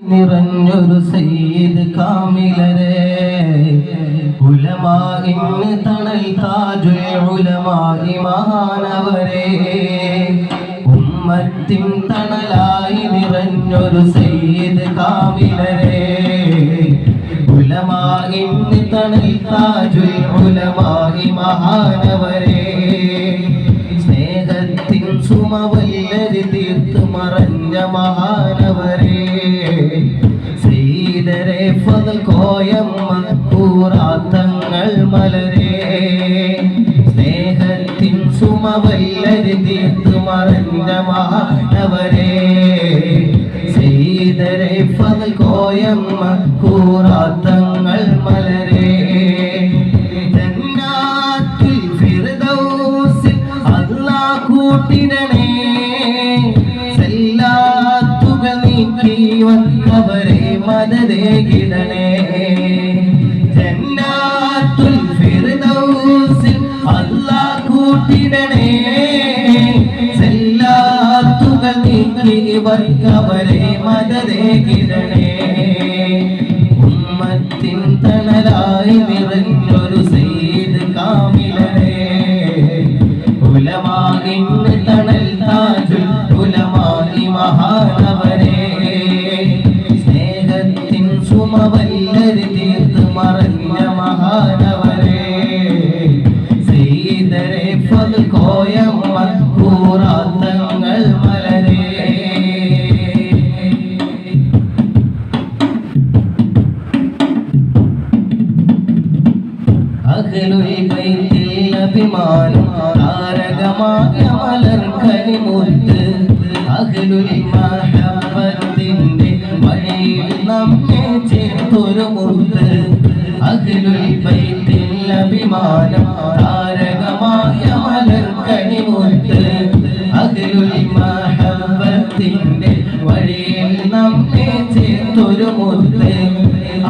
നിറഞ്ഞൊരു സയ്യിദ് കാമിലരെ ഉലമാഇന് തണൽ താജുൽ ഉലമായി മഹാനവരെ ഉമ്മത്തിൻ തണലായി നിറഞ്ഞൊരു സയ്യിദ് കാമിലരെ ഉലമാഇന് തണൽ താജുൽ ഉലമായി മഹാനവരെ സ്നേഹത്തിൻ സുമവല്ലരി തീർത്ത് മറഞ്ഞ മഹാനവരെ സയ്യിദരെ ഫضل കോയമ്മ കൂറാത്തങ്ങൾ മലരെ സ്നേഹത്തിൻ സുമവല്ലരി തീർത്ത് മറഞ്ഞ മഹാനവരെ സയ്യിദരെ ഫضل കോയമ്മ കൂറാത്തങ്ങൾ മലരെ ജന്നാത്തുൽ ഫിർദൗസിൽ അല്ലാഹ് കൂട്ടിടണേ സല്ലാത്തുകൾ നീക്കി വന്നവരെ മദദേകിടണേ ജന്നാത്തുൽ ഫിർദൗസിൽ അല്ലാഹ് കൂട്ടിടണേ സല്ലാത്തുകൾ നീക്കി വന്നവരെ മദദേകിടണേ ഉമ്മത്തിൻ തണലായി നിറഞ്ഞൊരു സയ്യിദ് കാമിലരെ ഉലമാഇൻ തണൽ താജുൽ ഉലമായി മഹാനവരെ സ്നേഹത്തിൻ സുമവല്ലരി തീർത്ത് മറഞ്ഞ മഹാനവരെ സയ്യിദരെ ഫضل കോയമ്മ കൂറാത്തങ്ങൾ മലരെ അഹ്ലുൽ ബൈത്തിൽ അഭിമാനം താരകമായ മലർക്കനിമുത്ത് അഹ്ലുൽ മഹബ്ബത്തിന്റെ വഴിയിൽ നമ്മെ ചേർത്തൊരു മുത്ത് അഹ്ലുൽ ബൈത്തിൽ അഭിമാനം താരകമായ മലർക്കനിമുത്ത് അഹ്ലുൽ മഹബ്ബത്തിന്റെ വഴിയിൽ നമ്മെ ചേർത്തൊരു മുത്ത്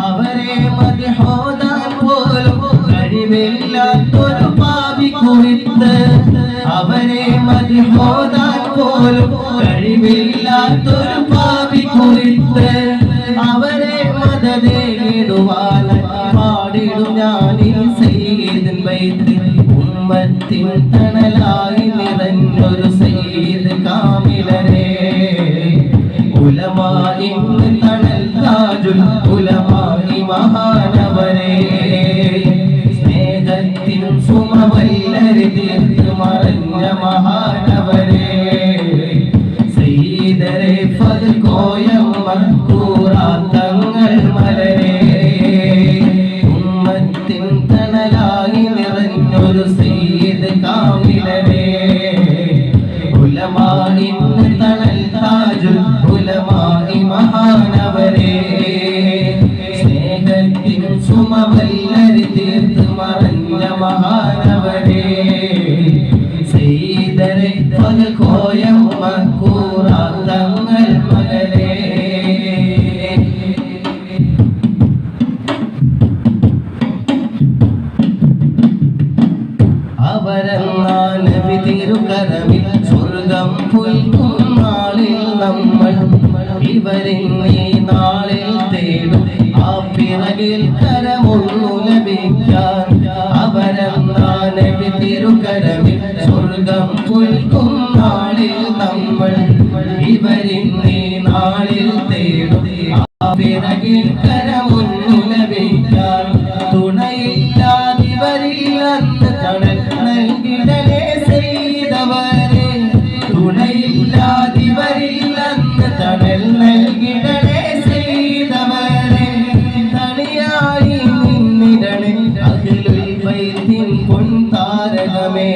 അവരെ മദ്ഹോദാൻ പോലും കഴിവില്ലാത്തൊരു പാപി കുറിത്ത് അവരെ മദ്ഹോദാൻ പോലും കഴിവില്ലാത്തൊരു പാപി കുറിത്ത് അവരെ മദദേടുവാൻ പാടിടും ഞാൻ ഈ സയ്യിദ് ബൈത്ത് ഉമ്മത്തിൻ തണലായി നിറഞ്ഞൊരു സയ്യിദ് കാമിലരെ ഉലമാഇൻ തണൽ താജുൽ ഉലമായി മഹാനവരെ സ്നേഹത്തിൻ സുമവല്ലരി തീർത്ത് മറഞ്ഞ മഹാനവരെ സയ്യിദരെ ഫضل കോയമ്മ കൂറാത്തങ്ങൾ മലരെ ഉമ്മത്തിൻ തണലായി നിറഞ്ഞൊരു സയ്യിദ് കാമിലരെ ഉലമാഇൻ തണൽ താജുൽ ഉലമായി മഹാനവരെ സ്നേഹത്തിൻ സുമവല്ലരി തീർത്ത് മറഞ്ഞ മഹാനവരെ സയ്യിദരെ ഫضل കോയമ്മ കൂറാത്തങ്ങൾ മലരെ അവരെല്ലാം നബി തിരുകരമിൽ സ്വർഗം പുൽക്കും നാളിൽ നമ്മൾ ഇവരിന്നീ നാളിൽ തേടും ആ പിറകിൽ കരമൊന്നു ലഭിക്കാൻ അവരെല്ലാം നബി തിരുകരമിൽ സ്വർഗം പുൽക്കും നാളിൽ നമ്മൾ ഇവരിന്നീ നാളിൽ തേടും ആ പിറകിൽ കരമൊന്നു ലഭിക്കാൻ തുണയില്ലാതിവരില്ലെന്ന് തണൽ നൽകിടലേ ചെയ്തവരെ തുണയില്ലാതിവരില്ലെന്ന് തണൽ നൽകിടലേ ചെയ്തവരെ തണിയായി നിന്നിടണേ അഹ്ലുൽ ബൈത്തിൻ പൊൻതാരകമേ